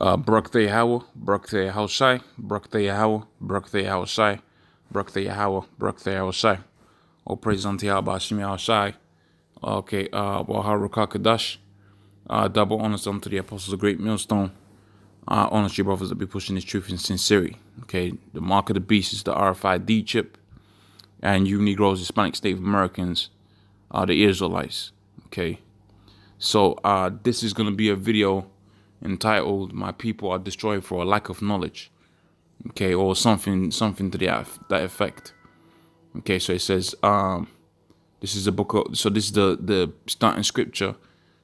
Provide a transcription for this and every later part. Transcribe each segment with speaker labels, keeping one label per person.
Speaker 1: Barakatha Yahweh, Barakatha Yahushai, Barakatha Yahweh, Barakatha Yahushai, Barakatha Yahweh, Barakatha Yahushai. All praise unto Yahweh Hashem Yahushai. Okay, Wahar Kadash. Double honors unto the apostles of Great Millstone. Honors your brothers that be pushing this truth in sincerity. Okay, the mark of the beast is the RFID chip, and you Negroes, Hispanics, Native Americans, are the Israelites. Okay, so this is gonna be a video entitled "My People Are Destroyed for a Lack of Knowledge." Okay, or something to that effect. Okay, so it says this is the book of, so this is the starting scripture.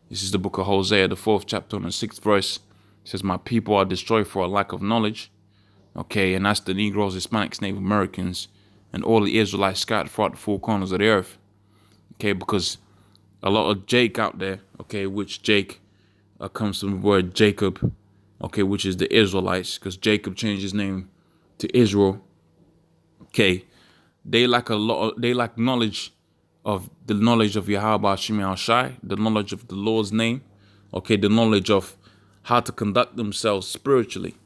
Speaker 1: This is the book of Hosea, the 4th chapter and the 6th verse. It says, "My people are destroyed for a lack of knowledge." Okay, and that's the Negroes, Hispanics, Native Americans, and all the Israelites scattered throughout the four corners of the earth. Okay, because a lot of Jake out there, okay, which Jake comes from the word Jacob, okay, which is the Israelites, because Jacob changed his name to Israel. Okay, they lack knowledge of the knowledge of Yahweh Hashem Shai, the knowledge of the Lord's name, okay, the knowledge of how to conduct themselves spiritually.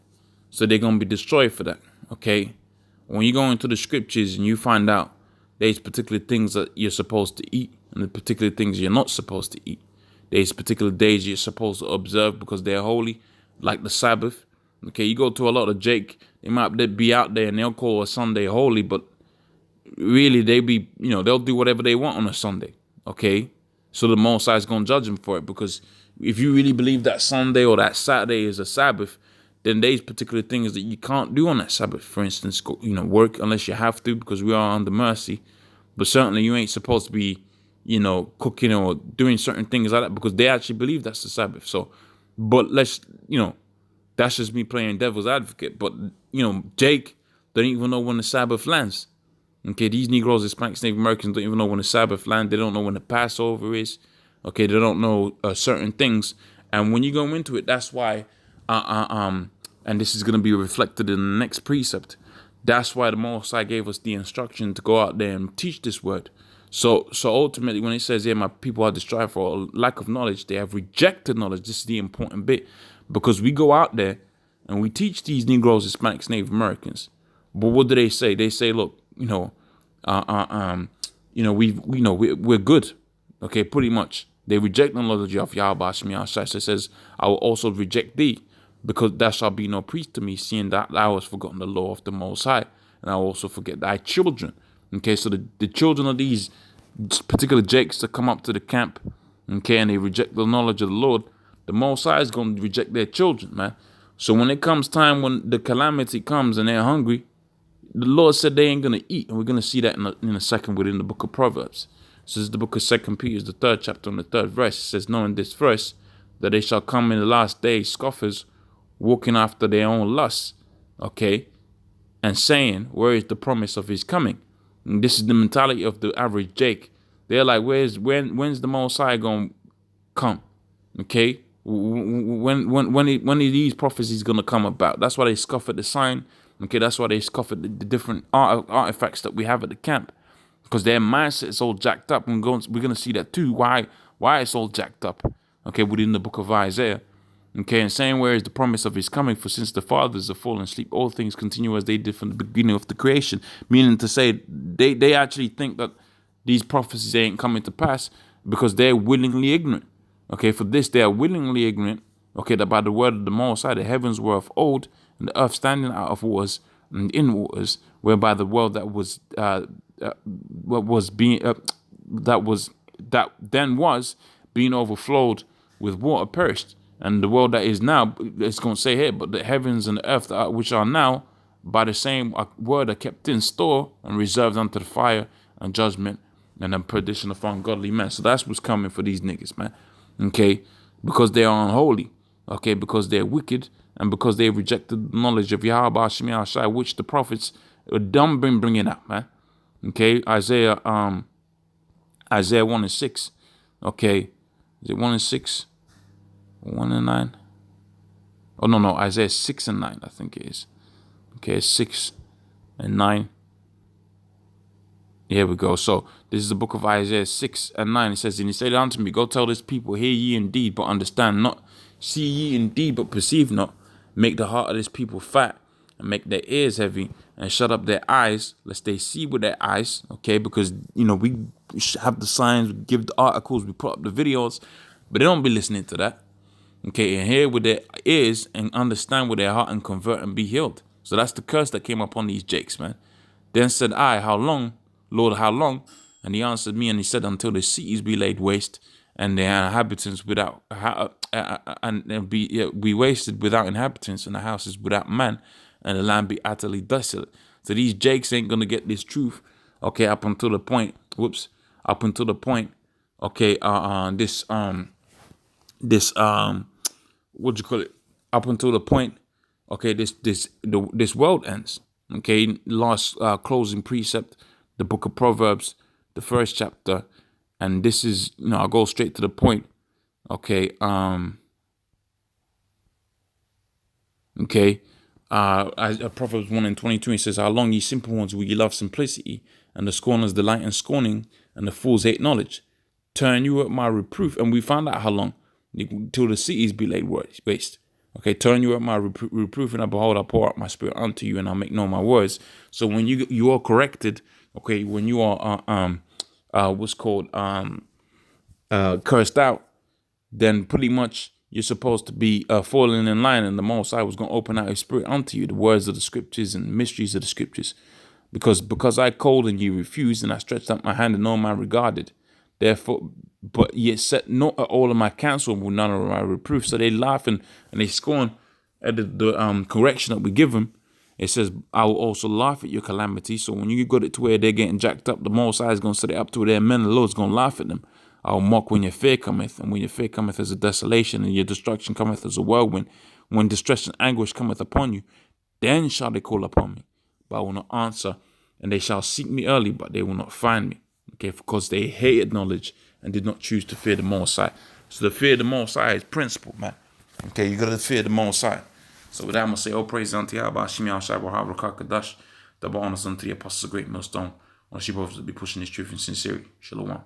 Speaker 1: So they're gonna be destroyed for that. Okay, when you go into the scriptures and you find out there's particular things that you're supposed to eat and the particular things you're not supposed to eat. There's particular days you're supposed to observe because they're holy, like the Sabbath. Okay, you go to a lot of Jake, they might be out there and they'll call a Sunday holy, but really they'll do whatever they want on a Sunday. Okay, so the Most High is gonna judge them for it, because if you really believe that Sunday or that Saturday is a Sabbath, then there's particular things that you can't do on that Sabbath. For instance, work unless you have to, because we are under mercy. But certainly you ain't supposed to be, cooking or doing certain things like that, because they actually believe that's the Sabbath. So, but that's just me playing devil's advocate. But, Jake don't even know when the Sabbath lands. Okay, these Negroes, Hispanics, Native Americans don't even know when the Sabbath lands. They don't know when the Passover is. Okay, they don't know certain things. And when you go into it, that's why, and this is going to be reflected in the next precept. That's why the Most High gave us the instruction to go out there and teach this word. So ultimately, when it says here, "My people are destroyed for a lack of knowledge," they have rejected knowledge. This is the important bit, because we go out there and we teach these Negroes, Hispanics, Native Americans. But what do they say? They say, "Look, we're good." Okay, pretty much. They reject the knowledge of Yahweh Hashem Yahushai. So it says, "I will also reject thee, because there shall be no priest to me, seeing that thou hast forgotten the law of the Most High, and I will also forget thy children." Okay, so the children of these particular Jakes that come up to the camp, okay, and they reject the knowledge of the Lord, the Most High is going to reject their children, man. So when it comes time, when the calamity comes and they're hungry, the Lord said they ain't going to eat. And we're going to see that in a second within the book of Proverbs. So this is the book of 2 Peter, the 3rd chapter and the 3rd verse. It says, "Knowing this first, that they shall come in the last days scoffers, walking after their own lusts," okay, "and saying, where is the promise of his coming?" And this is the mentality of the average Jake. They're like, when's the Most High gonna come? Okay, when are these prophecies gonna come about? That's why they scoff at the sign. Okay, that's why they scoff at the different artifacts that we have at the camp, because their mindset is all jacked up. And we're gonna see that too. Why it's all jacked up? Okay, within the book of Isaiah. Okay, and saying, "Where is the promise of his coming? For since the fathers have fallen asleep, all things continue as they did from the beginning of the creation." Meaning to say, they actually think that these prophecies ain't coming to pass because they're willingly ignorant. Okay, for this, they are willingly ignorant. Okay, that by the word of the Most High, the heavens were of old, and the earth standing out of waters and in waters, whereby the world that then was being overflowed with water perished. And the world that is now, it's going to say here, but the heavens and the earth which are now, by the same word, are kept in store and reserved unto the fire and judgment and then perdition of ungodly men. So that's what's coming for these niggas, man. Okay, because they are unholy. Okay, because they're wicked and because they rejected the knowledge of Yahweh Hashem Yahushai, which the prophets done been bringing out, man. Okay, Isaiah 1 and 6. Okay, is it 1 and 6? 1 and 9. Oh, no, Isaiah 6 and 9, I think it is. Okay, 6 and 9. Here we go. So this is the book of Isaiah 6 and 9. It says, "And he said unto me, Go tell this people, hear ye indeed, but understand not. See ye indeed, but perceive not. make the heart of this people fat, and make their ears heavy, and shut up their eyes, lest they see with their eyes, okay? Because, we have the signs, we give the articles, we put up the videos, but they don't be listening to that, okay? And hear with their ears and understand with their heart and convert and be healed. So that's the curse that came upon these jakes, man. Then said I, how long, Lord, how long? And he answered me, and he said, until the cities be laid waste, and their inhabitants without, and be wasted without inhabitants, and the houses without man, and the land be utterly desolate. So these jakes ain't gonna get this truth, okay, up until the point, okay, what you call it? Up until the point, okay, this world ends. Okay, last closing precept, the book of Proverbs, the first chapter, and this is, I'll go straight to the point. Okay, Proverbs 1:22, it says, how long, ye simple ones, will ye love simplicity, and the scorners delight in scorning, and the fools hate knowledge? Turn you at my reproof, and we found out how long, till the cities be laid waste. Okay, turn you at my reproof, and behold, I pour out my spirit unto you, and I'll make known my words. So when you are corrected, okay, when you are cursed out, then pretty much you're supposed to be falling in line, and the Most High was going to open out His Spirit unto you, the words of the Scriptures and mysteries of the Scriptures. Because I called and ye refused, and I stretched out my hand and no man regarded. Therefore, but yet set not at all of my counsel with none of my reproof. So they laugh and they scorn at the correction that we give them. It says, I will also laugh at your calamity. So when you got it to where they're getting jacked up, the Most High is going to set it up to where their men, the Lord's going to laugh at them. I will mock when your fear cometh, and when your fear cometh as a desolation, and your destruction cometh as a whirlwind. When distress and anguish cometh upon you, then shall they call upon me, but I will not answer. And they shall seek me early, but they will not find me. Okay, because they hated knowledge and did not choose to fear the Most High. So the fear of the Most High is principle, man. Okay, you got to fear the Most High. So with that, I'm going to say, all praise unto Yahweh, Shimi Al-Shai, Wahab, Rakakadash, double honors unto the apostles of Great Millstone. On the sheep of be pushing this truth in sincerity. Shalom.